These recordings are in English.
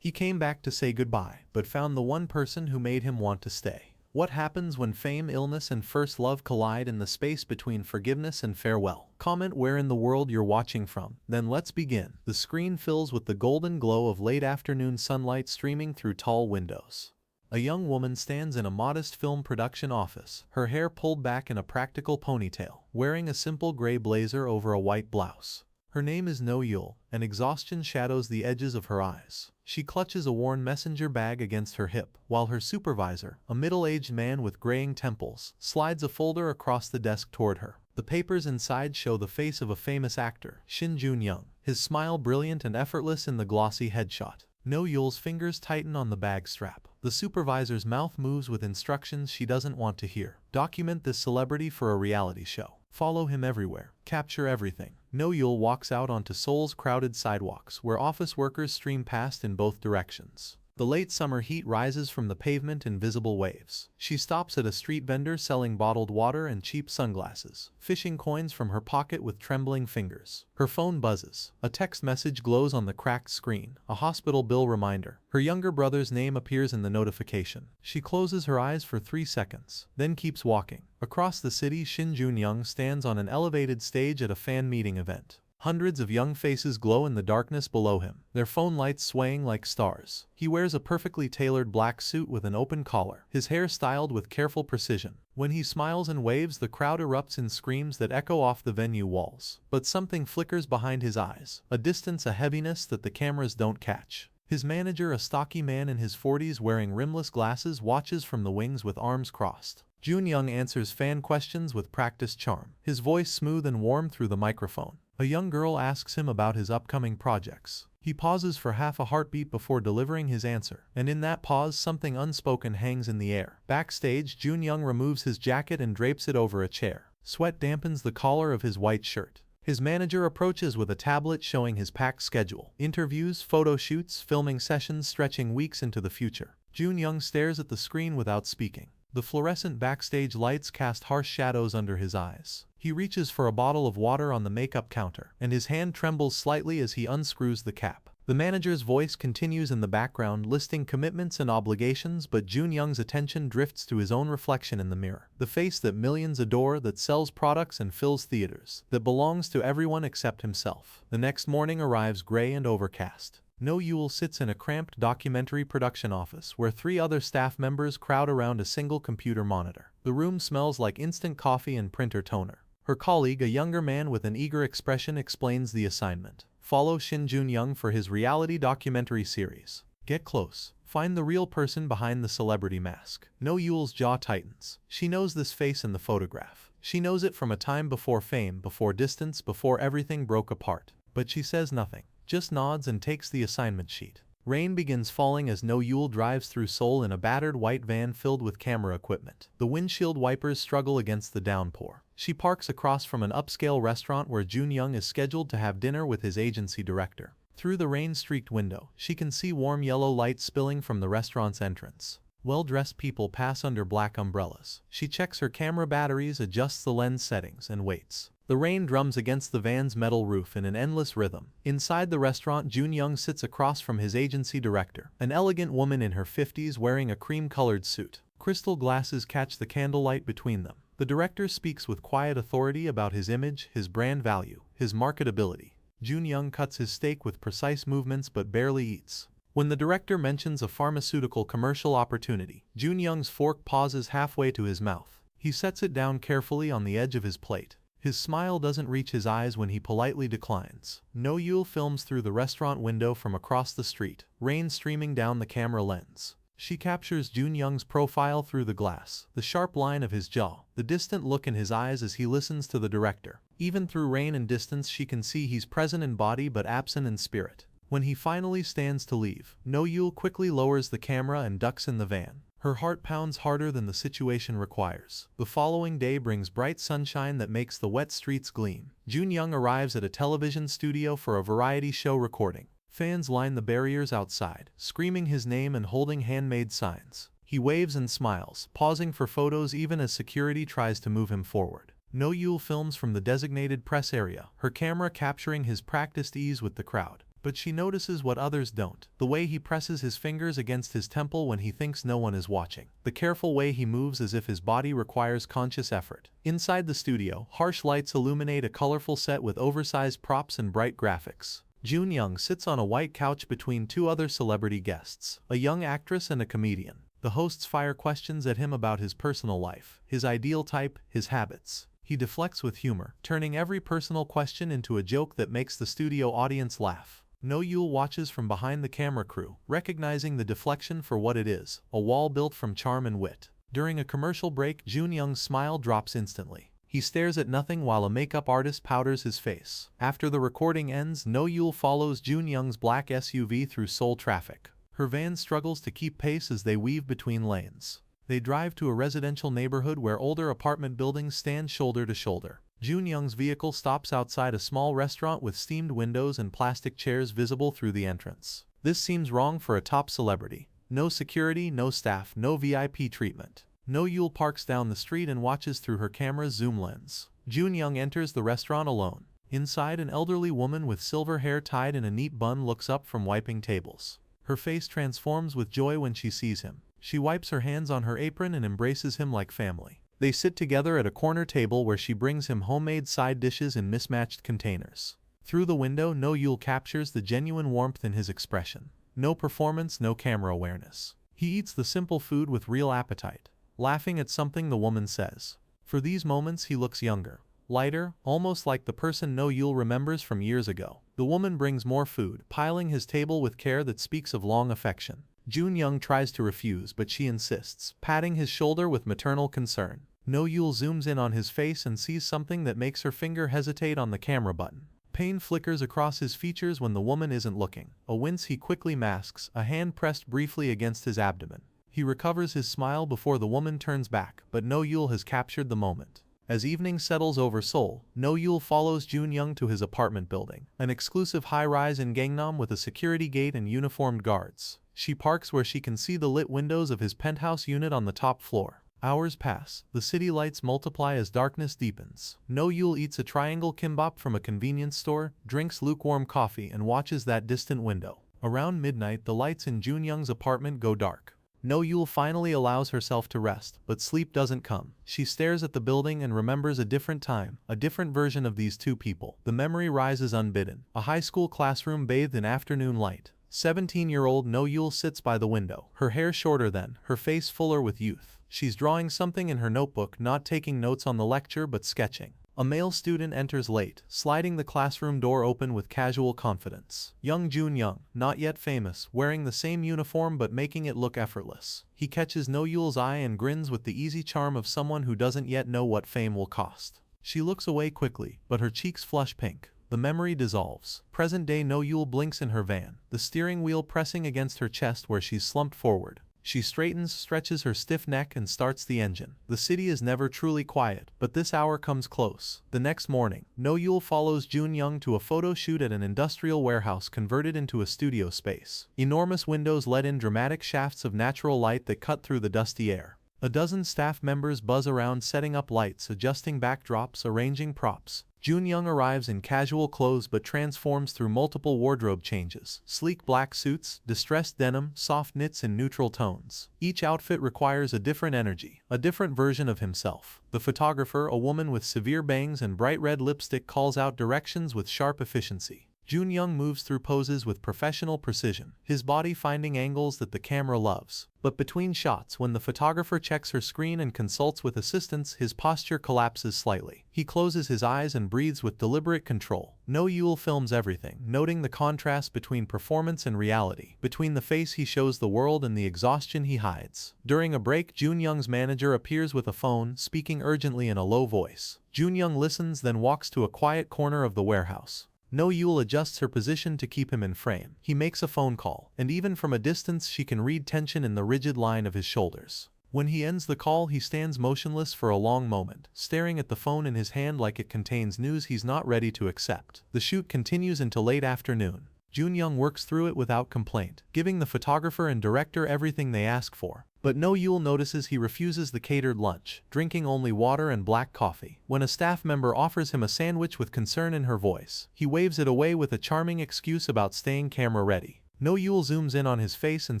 He came back to say goodbye, but found the one person who made him want to stay. What happens when fame, illness, and first love collide in the space between forgiveness and farewell? Comment where in the world you're watching from. Then let's begin. The screen fills with the golden glow of late afternoon sunlight streaming through tall windows. A young woman stands in a modest film production office, her hair pulled back in a practical ponytail, wearing a simple gray blazer over a white blouse. Her name is No Eul, and exhaustion shadows the edges of her eyes. She clutches a worn messenger bag against her hip, while her supervisor, a middle-aged man with graying temples, slides a folder across the desk toward her. The papers inside show the face of a famous actor, Shin Joon Young, his smile brilliant and effortless in the glossy headshot. No Eul's fingers tighten on the bag strap. The supervisor's mouth moves with instructions she doesn't want to hear. Document this celebrity for a reality show. Follow him everywhere. Capture everything. No Eul walks out onto Seoul's crowded sidewalks, where office workers stream past in both directions. The late summer heat rises from the pavement in visible waves. She stops at a street vendor selling bottled water and cheap sunglasses, fishing coins from her pocket with trembling fingers. Her phone buzzes. A text message glows on the cracked screen, a hospital bill reminder. Her younger brother's name appears in the notification. She closes her eyes for 3 seconds, then keeps walking. Across the city, Shin Joon Young stands on an elevated stage at a fan meeting event. Hundreds of young faces glow in the darkness below him, their phone lights swaying like stars. He wears a perfectly tailored black suit with an open collar, his hair styled with careful precision. When he smiles and waves, the crowd erupts in screams that echo off the venue walls. But something flickers behind his eyes, a distance, a heaviness that the cameras don't catch. His manager, a stocky man in his 40s wearing rimless glasses, watches from the wings with arms crossed. Joon Young answers fan questions with practiced charm, his voice smooth and warm through the microphone. A young girl asks him about his upcoming projects. He pauses for half a heartbeat before delivering his answer, and in that pause something unspoken hangs in the air. Backstage, Joon Young removes his jacket and drapes it over a chair. Sweat dampens the collar of his white shirt. His manager approaches with a tablet showing his packed schedule. Interviews, photo shoots, filming sessions stretching weeks into the future. Joon Young stares at the screen without speaking. The fluorescent backstage lights cast harsh shadows under his eyes. He reaches for a bottle of water on the makeup counter, and his hand trembles slightly as he unscrews the cap. The manager's voice continues in the background, listing commitments and obligations, but Joon Young's attention drifts to his own reflection in the mirror. The face that millions adore, that sells products and fills theaters, that belongs to everyone except himself. The next morning arrives gray and overcast. No Eul sits in a cramped documentary production office where 3 other staff members crowd around a single computer monitor. The room smells like instant coffee and printer toner. Her colleague, a younger man with an eager expression, explains the assignment. Follow Shin Joon Young for his reality documentary series. Get close. Find the real person behind the celebrity mask. No Eul's jaw tightens. She knows this face in the photograph. She knows it from a time before fame, before distance, before everything broke apart. But she says nothing. Just nods and takes the assignment sheet. Rain begins falling as No Eul drives through Seoul in a battered white van filled with camera equipment. The windshield wipers struggle against the downpour. She parks across from an upscale restaurant where Joon Young is scheduled to have dinner with his agency director. Through the rain-streaked window, she can see warm yellow light spilling from the restaurant's entrance. Well-dressed people pass under black umbrellas. She checks her camera batteries, adjusts the lens settings, and waits. The rain drums against the van's metal roof in an endless rhythm. Inside the restaurant, Joon Young sits across from his agency director, an elegant woman in her 50s wearing a cream-colored suit. Crystal glasses catch the candlelight between them. The director speaks with quiet authority about his image, his brand value, his marketability. Joon Young cuts his steak with precise movements but barely eats. When the director mentions a pharmaceutical commercial opportunity, Joon Young's fork pauses halfway to his mouth. He sets it down carefully on the edge of his plate. His smile doesn't reach his eyes when he politely declines. No Eul films through the restaurant window from across the street, rain streaming down the camera lens. She captures Joon Young's profile through the glass, the sharp line of his jaw, the distant look in his eyes as he listens to the director. Even through rain and distance, she can see he's present in body but absent in spirit. When he finally stands to leave, No Eul quickly lowers the camera and ducks in the van. Her heart pounds harder than the situation requires. The following day brings bright sunshine that makes the wet streets gleam. Joon Young arrives at a television studio for a variety show recording. Fans line the barriers outside, screaming his name and holding handmade signs. He waves and smiles, pausing for photos even as security tries to move him forward. No Eul films from the designated press area, her camera capturing his practiced ease with the crowd. But she notices what others don't. The way he presses his fingers against his temple when he thinks no one is watching. The careful way he moves as if his body requires conscious effort. Inside the studio, harsh lights illuminate a colorful set with oversized props and bright graphics. Joon Young sits on a white couch between two other celebrity guests, a young actress and a comedian. The hosts fire questions at him about his personal life, his ideal type, his habits. He deflects with humor, turning every personal question into a joke that makes the studio audience laugh. No Eul watches from behind the camera crew, recognizing the deflection for what it is, a wall built from charm and wit. During a commercial break, Joon Young's smile drops instantly. He stares at nothing while a makeup artist powders his face. After the recording ends, No Eul follows Joon Young's black SUV through Seoul traffic. Her van struggles to keep pace as they weave between lanes. They drive to a residential neighborhood where older apartment buildings stand shoulder to shoulder. Joon Young's vehicle stops outside a small restaurant with steamed windows and plastic chairs visible through the entrance. This seems wrong for a top celebrity. No security, no staff, no VIP treatment. No Eul parks down the street and watches through her camera's zoom lens. Joon Young enters the restaurant alone. Inside, an elderly woman with silver hair tied in a neat bun looks up from wiping tables. Her face transforms with joy when she sees him. She wipes her hands on her apron and embraces him like family. They sit together at a corner table where she brings him homemade side dishes in mismatched containers. Through the window, No Eul captures the genuine warmth in his expression. No performance, no camera awareness. He eats the simple food with real appetite, laughing at something the woman says. For these moments he looks younger, lighter, almost like the person No Eul remembers from years ago. The woman brings more food, piling his table with care that speaks of long affection. Joon Young tries to refuse, but she insists, patting his shoulder with maternal concern. No Eul zooms in on his face and sees something that makes her finger hesitate on the camera button. Pain flickers across his features when the woman isn't looking. A wince he quickly masks, a hand pressed briefly against his abdomen. He recovers his smile before the woman turns back, but No Eul has captured the moment. As evening settles over Seoul, No Eul follows Joon Young to his apartment building, an exclusive high-rise in Gangnam with a security gate and uniformed guards. She parks where she can see the lit windows of his penthouse unit on the top floor. Hours pass. The city lights multiply as darkness deepens. No Eul eats a triangle kimbap from a convenience store, drinks lukewarm coffee, and watches that distant window. Around midnight, the lights in Joon Young's apartment go dark. No Eul finally allows herself to rest, but sleep doesn't come. She stares at the building and remembers a different time, a different version of these two people. The memory rises unbidden. A high school classroom bathed in afternoon light. 17-year-old No Eul sits by the window, her hair shorter than, her face fuller with youth. She's drawing something in her notebook, not taking notes on the lecture but sketching. A male student enters late, sliding the classroom door open with casual confidence. Young Joon Young, not yet famous, wearing the same uniform but making it look effortless. He catches No Eul's eye and grins with the easy charm of someone who doesn't yet know what fame will cost. She looks away quickly, but her cheeks flush pink. The memory dissolves. Present-day No Eul blinks in her van, the steering wheel pressing against her chest where she's slumped forward. She straightens, stretches her stiff neck, and starts the engine. The city is never truly quiet, but this hour comes close. The next morning, No Eul follows Joon Young to a photo shoot at an industrial warehouse converted into a studio space. Enormous windows let in dramatic shafts of natural light that cut through the dusty air. A dozen staff members buzz around setting up lights, adjusting backdrops, arranging props. Joon Young arrives in casual clothes but transforms through multiple wardrobe changes. Sleek black suits, distressed denim, soft knits in neutral tones. Each outfit requires a different energy, a different version of himself. The photographer, a woman with severe bangs and bright red lipstick, calls out directions with sharp efficiency. Joon Young moves through poses with professional precision, his body finding angles that the camera loves. But between shots, when the photographer checks her screen and consults with assistants, his posture collapses slightly. He closes his eyes and breathes with deliberate control. No Eul films everything, noting the contrast between performance and reality, between the face he shows the world and the exhaustion he hides. During a break, Joon Young's manager appears with a phone, speaking urgently in a low voice. Joon Young listens, then walks to a quiet corner of the warehouse. No Eul adjusts her position to keep him in frame. He makes a phone call, and even from a distance she can read tension in the rigid line of his shoulders. When he ends the call, he stands motionless for a long moment, staring at the phone in his hand like it contains news he's not ready to accept. The shoot continues until late afternoon. Joon Young works through it without complaint, giving the photographer and director everything they ask for. But No Eul notices he refuses the catered lunch, drinking only water and black coffee. When a staff member offers him a sandwich with concern in her voice, he waves it away with a charming excuse about staying camera ready. No Eul zooms in on his face and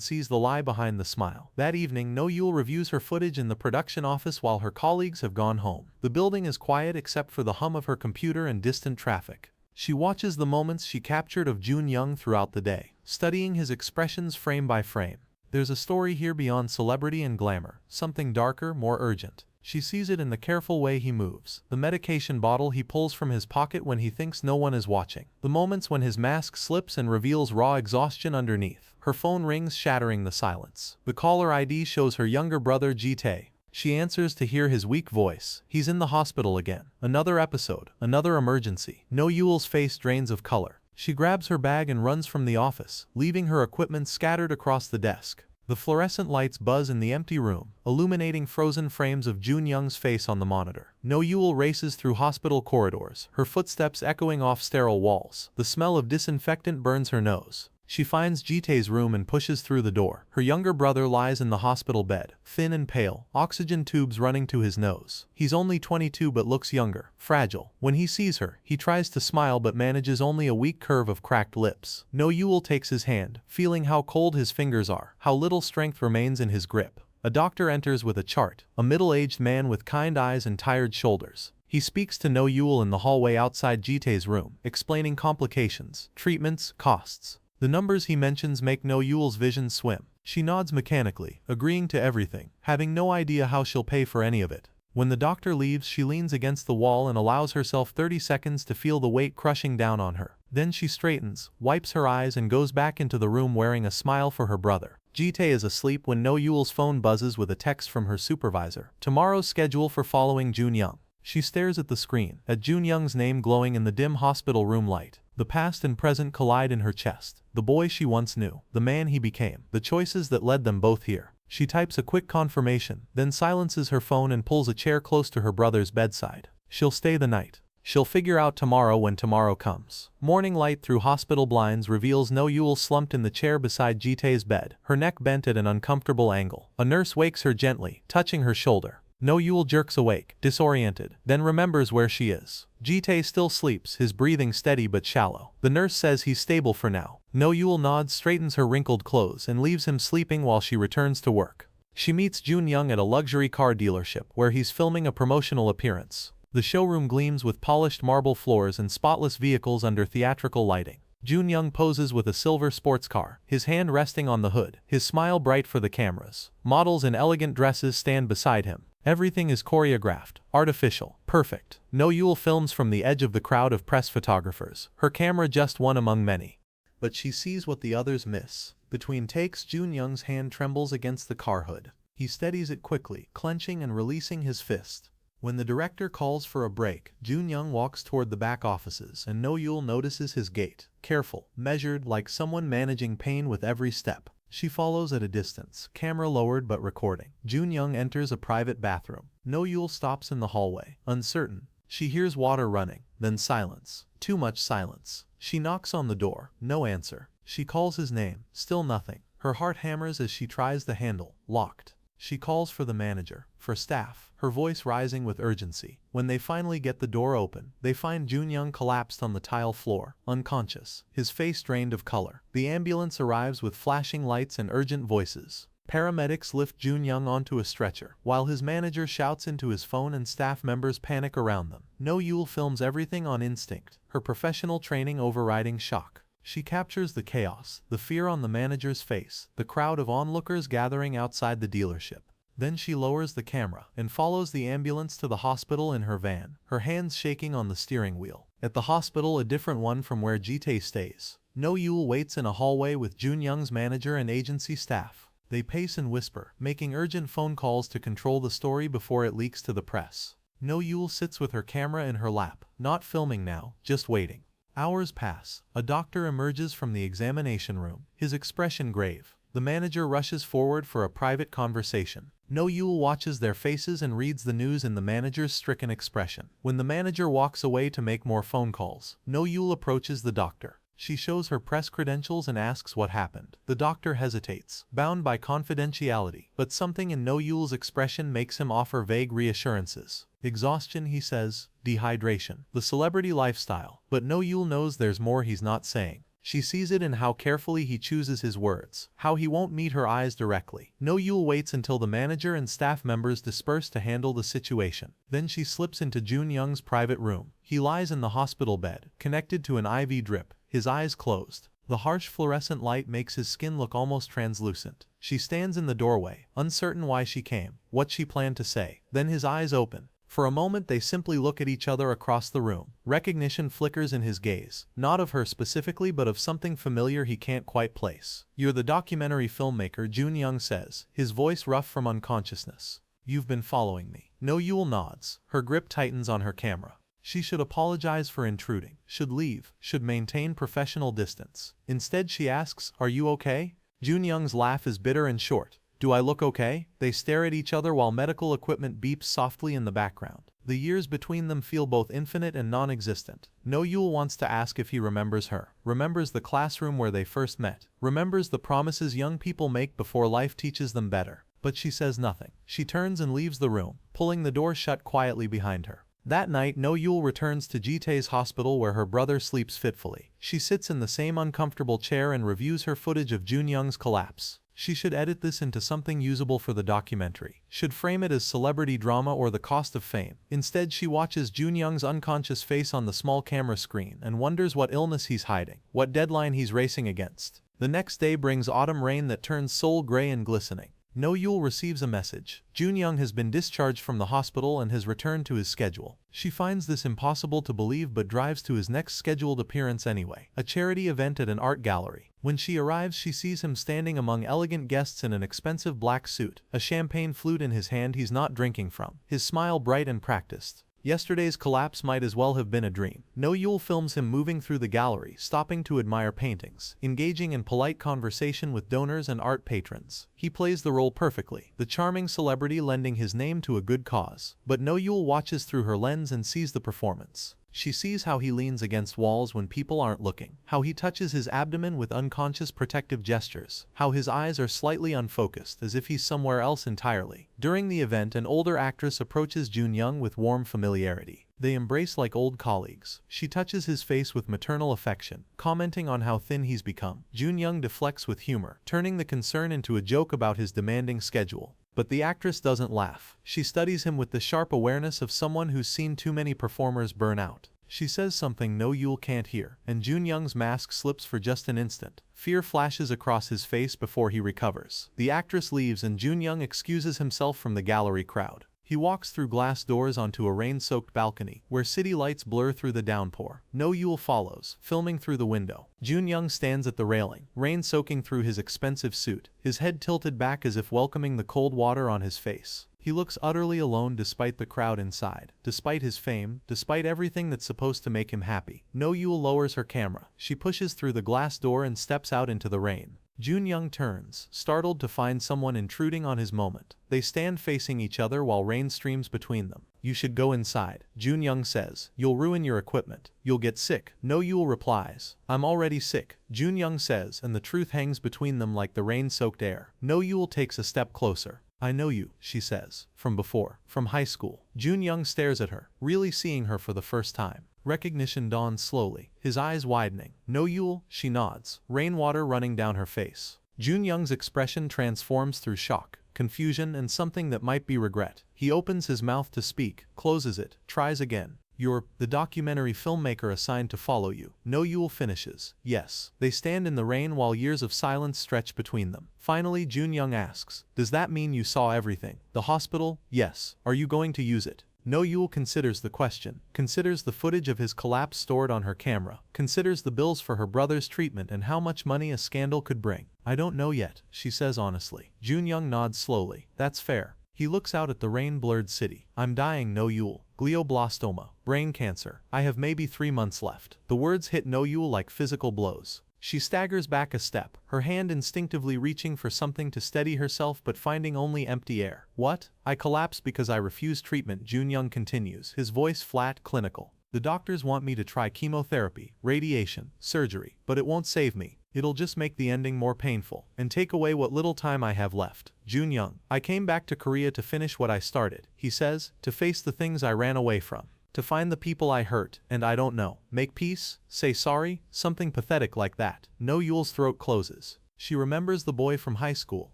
sees the lie behind the smile. That evening, No Eul reviews her footage in the production office while her colleagues have gone home. The building is quiet except for the hum of her computer and distant traffic. She watches the moments she captured of Joon Young throughout the day, studying his expressions frame by frame. There's a story here beyond celebrity and glamour, something darker, more urgent. She sees it in the careful way he moves, the medication bottle he pulls from his pocket when he thinks no one is watching, the moments when his mask slips and reveals raw exhaustion underneath. Her phone rings, shattering the silence. The caller ID shows her younger brother Ji-tae. She answers to hear his weak voice. He's in the hospital again. Another episode, another emergency. No Eul's face drains of color. She grabs her bag and runs from the office, leaving her equipment scattered across the desk. The fluorescent lights buzz in the empty room, illuminating frozen frames of Joon Young's face on the monitor. No Eul races through hospital corridors, her footsteps echoing off sterile walls. The smell of disinfectant burns her nose. She finds Ji-tae's room and pushes through the door. Her younger brother lies in the hospital bed, thin and pale, oxygen tubes running to his nose. He's only 22 but looks younger, fragile. When he sees her, he tries to smile but manages only a weak curve of cracked lips. No Eul takes his hand, feeling how cold his fingers are, how little strength remains in his grip. A doctor enters with a chart, a middle-aged man with kind eyes and tired shoulders. He speaks to No Eul in the hallway outside Ji-tae's room, explaining complications, treatments, costs. The numbers he mentions make No Eul's vision swim. She nods mechanically, agreeing to everything, having no idea how she'll pay for any of it. When the doctor leaves, she leans against the wall and allows herself 30 seconds to feel the weight crushing down on her. Then she straightens, wipes her eyes and goes back into the room wearing a smile for her brother. Ji-tae is asleep when No Eul's phone buzzes with a text from her supervisor. Tomorrow's schedule for following Joon Young. She stares at the screen, at Joon Young's name glowing in the dim hospital room light. The past and present collide in her chest. The boy she once knew, the man he became, the choices that led them both here. She types a quick confirmation, then silences her phone and pulls a chair close to her brother's bedside. She'll stay the night. She'll figure out tomorrow when tomorrow comes. Morning light through hospital blinds reveals No Eul slumped in the chair beside Ji-tae's bed, her neck bent at an uncomfortable angle. A nurse wakes her gently, touching her shoulder. No Eul jerks awake, disoriented, then remembers where she is. Ji-tae still sleeps, his breathing steady but shallow. The nurse says he's stable for now. No Eul nods, straightens her wrinkled clothes, and leaves him sleeping while she returns to work. She meets Joon Young at a luxury car dealership, where he's filming a promotional appearance. The showroom gleams with polished marble floors and spotless vehicles under theatrical lighting. Joon Young poses with a silver sports car, his hand resting on the hood, his smile bright for the cameras. Models in elegant dresses stand beside him. Everything is choreographed, artificial, perfect. No Eul films from the edge of the crowd of press photographers, her camera just one among many. But she sees what the others miss. Between takes, Joon Young's hand trembles against the car hood. He steadies it quickly, clenching and releasing his fist. When the director calls for a break, Joon Young walks toward the back offices, and No Eul notices his gait, careful, measured, like someone managing pain with every step. She follows at a distance, camera lowered but recording. Joon Young enters a private bathroom. No Eul stops in the hallway, uncertain. She hears water running, then silence. Too much silence. She knocks on the door, no answer. She calls his name, still nothing. Her heart hammers as she tries the handle, locked. She calls for the manager, for staff, her voice rising with urgency. When they finally get the door open, they find Joon Young collapsed on the tile floor, unconscious, his face drained of color. The ambulance arrives with flashing lights and urgent voices. Paramedics lift Joon Young onto a stretcher, while his manager shouts into his phone and staff members panic around them. No Eul films everything on instinct, her professional training overriding shock. She captures the chaos, the fear on the manager's face, the crowd of onlookers gathering outside the dealership. Then she lowers the camera and follows the ambulance to the hospital in her van, her hands shaking on the steering wheel. At the hospital, a different one from where Ji-tae stays. No Eul waits in a hallway with Joon Young's manager and agency staff. They pace and whisper, making urgent phone calls to control the story before it leaks to the press. No Eul sits with her camera in her lap, not filming now, just waiting. Hours pass. A doctor emerges from the examination room, his expression grave. The manager rushes forward for a private conversation. No Eul watches their faces and reads the news in the manager's stricken expression. When the manager walks away to make more phone calls, No Eul approaches the doctor. She shows her press credentials and asks what happened. The doctor hesitates, bound by confidentiality, but something in No Eul's expression makes him offer vague reassurances. Exhaustion, he says, dehydration, the celebrity lifestyle, but No Eul knows there's more he's not saying. She sees it in how carefully he chooses his words, how he won't meet her eyes directly. No Eul waits until the manager and staff members disperse to handle the situation. Then she slips into Joon Young's private room. He lies in the hospital bed, connected to an IV drip, his eyes closed. The harsh fluorescent light makes his skin look almost translucent. She stands in the doorway, uncertain why she came, what she planned to say. Then his eyes open. For a moment they simply look at each other across the room. Recognition flickers in his gaze, not of her specifically but of something familiar he can't quite place. "You're the documentary filmmaker," Joon Young says, his voice rough from unconsciousness. "You've been following me." No Eul nods. Her grip tightens on her camera. She should apologize for intruding, should leave, should maintain professional distance. Instead she asks, "Are you okay?" Joon Young's laugh is bitter and short. "Do I look okay?" They stare at each other while medical equipment beeps softly in the background. The years between them feel both infinite and non-existent. No Eul wants to ask if he remembers her, remembers the classroom where they first met, remembers the promises young people make before life teaches them better. But she says nothing. She turns and leaves the room, pulling the door shut quietly behind her. That night, No Eul returns to Jitae's hospital where her brother sleeps fitfully. She sits in the same uncomfortable chair and reviews her footage of Joon Young's collapse. She should edit this into something usable for the documentary, should frame it as celebrity drama or the cost of fame. Instead, she watches Joon Young's unconscious face on the small camera screen and wonders what illness he's hiding, what deadline he's racing against. The next day brings autumn rain that turns Seoul gray and glistening. No Eul receives a message. Joon Young has been discharged from the hospital and has returned to his schedule. She finds this impossible to believe but drives to his next scheduled appearance anyway, a charity event at an art gallery. When she arrives, she sees him standing among elegant guests in an expensive black suit, a champagne flute in his hand he's not drinking from, his smile bright and practiced. Yesterday's collapse might as well have been a dream. No Eul films him moving through the gallery, stopping to admire paintings, engaging in polite conversation with donors and art patrons. He plays the role perfectly, the charming celebrity lending his name to a good cause. But No Eul watches through her lens and sees the performance. She sees how he leans against walls when people aren't looking, how he touches his abdomen with unconscious protective gestures, how his eyes are slightly unfocused as if he's somewhere else entirely. During the event, an older actress approaches Joon Young with warm familiarity. They embrace like old colleagues. She touches his face with maternal affection, commenting on how thin he's become. Joon Young deflects with humor, turning the concern into a joke about his demanding schedule. But the actress doesn't laugh. She studies him with the sharp awareness of someone who's seen too many performers burn out. She says something No Eul can't hear, and Joon Young's mask slips for just an instant. Fear flashes across his face before he recovers. The actress leaves and Joon Young excuses himself from the gallery crowd. He walks through glass doors onto a rain-soaked balcony, where city lights blur through the downpour. No Eul follows, filming through the window. Joon Young stands at the railing, rain soaking through his expensive suit, his head tilted back as if welcoming the cold water on his face. He looks utterly alone despite the crowd inside, despite his fame, despite everything that's supposed to make him happy. No Eul lowers her camera. She pushes through the glass door and steps out into the rain. Joon Young turns, startled to find someone intruding on his moment. They stand facing each other while rain streams between them. "You should go inside," Joon Young says. "You'll ruin your equipment. You'll get sick." No Eul replies. "I'm already sick," Joon Young says, and the truth hangs between them like the rain-soaked air. No Eul takes a step closer. "I know you," she says. "From before. From high school." Joon Young stares at her, really seeing her for the first time. Recognition dawns slowly, his eyes widening. "No Eul," she nods, rainwater running down her face. Joon Young's expression transforms through shock, confusion, and something that might be regret. He opens his mouth to speak, closes it, tries again. "You're the documentary filmmaker assigned to follow you." No Eul finishes. "Yes." They stand in the rain while years of silence stretch between them. Finally, Joon Young asks, "Does that mean you saw everything?" "The hospital? Yes." "Are you going to use it?" No Eul considers the question, considers the footage of his collapse stored on her camera, considers the bills for her brother's treatment and how much money a scandal could bring. "I don't know yet," she says honestly. Joon Young nods slowly. "That's fair." He looks out at the rain-blurred city. "I'm dying, No Eul. Glioblastoma. Brain cancer. I have maybe 3 months left." The words hit No Eul like physical blows. She staggers back a step, her hand instinctively reaching for something to steady herself but finding only empty air. "What?" "I collapsed because I refused treatment," Joon Young continues, his voice flat, clinical. The doctors want me to try chemotherapy, radiation, surgery, but it won't save me. It'll just make the ending more painful and take away what little time I have left. Joon Young. I came back to Korea to finish what I started, he says, to face the things I ran away from, to find the people I hurt, and I don't know, make peace, say sorry, something pathetic like that. No Eul's throat closes. She remembers the boy from high school,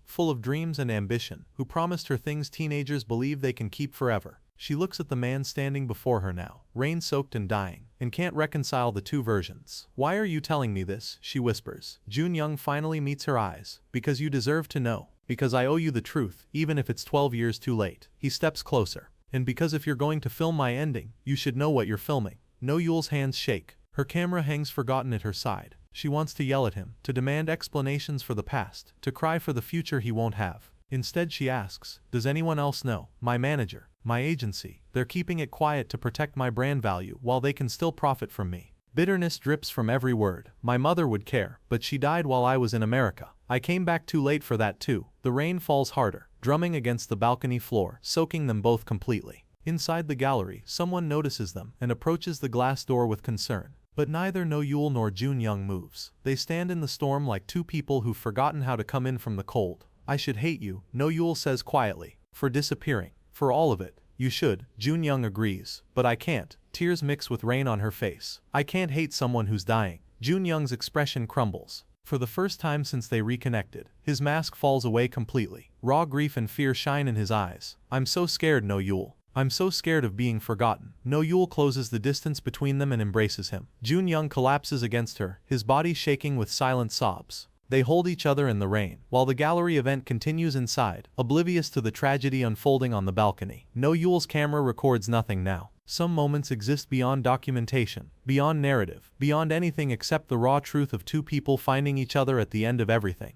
full of dreams and ambition, who promised her things teenagers believe they can keep forever. She looks at the man standing before her now, rain-soaked and dying, and can't reconcile the two versions. Why are you telling me this? She whispers. Joon Young finally meets her eyes. Because you deserve to know. Because I owe you the truth, even if it's 12 years too late. He steps closer. And because if you're going to film my ending, you should know what you're filming. No Eul's hands shake. Her camera hangs forgotten at her side. She wants to yell at him, to demand explanations for the past, to cry for the future he won't have. Instead she asks, does anyone else know? My manager, my agency, they're keeping it quiet to protect my brand value while they can still profit from me. Bitterness drips from every word. My mother would care, but she died while I was in America. I came back too late for that too. The rain falls harder, drumming against the balcony floor, soaking them both completely. Inside the gallery, someone notices them and approaches the glass door with concern. But neither No Eul nor Joon Young moves. They stand in the storm like two people who've forgotten how to come in from the cold. I should hate you, No Eul says quietly, for disappearing. For all of it. You should, Joon Young agrees. But I can't. Tears mix with rain on her face. I can't hate someone who's dying. Joon Young's expression crumbles. For the first time since they reconnected, his mask falls away completely. Raw grief and fear shine in his eyes. I'm so scared, No Eul. I'm so scared of being forgotten. No Eul closes the distance between them and embraces him. Joon Young collapses against her, his body shaking with silent sobs. They hold each other in the rain, while the gallery event continues inside, oblivious to the tragedy unfolding on the balcony. No Eul's camera records nothing now. Some moments exist beyond documentation, beyond narrative, beyond anything except the raw truth of two people finding each other at the end of everything.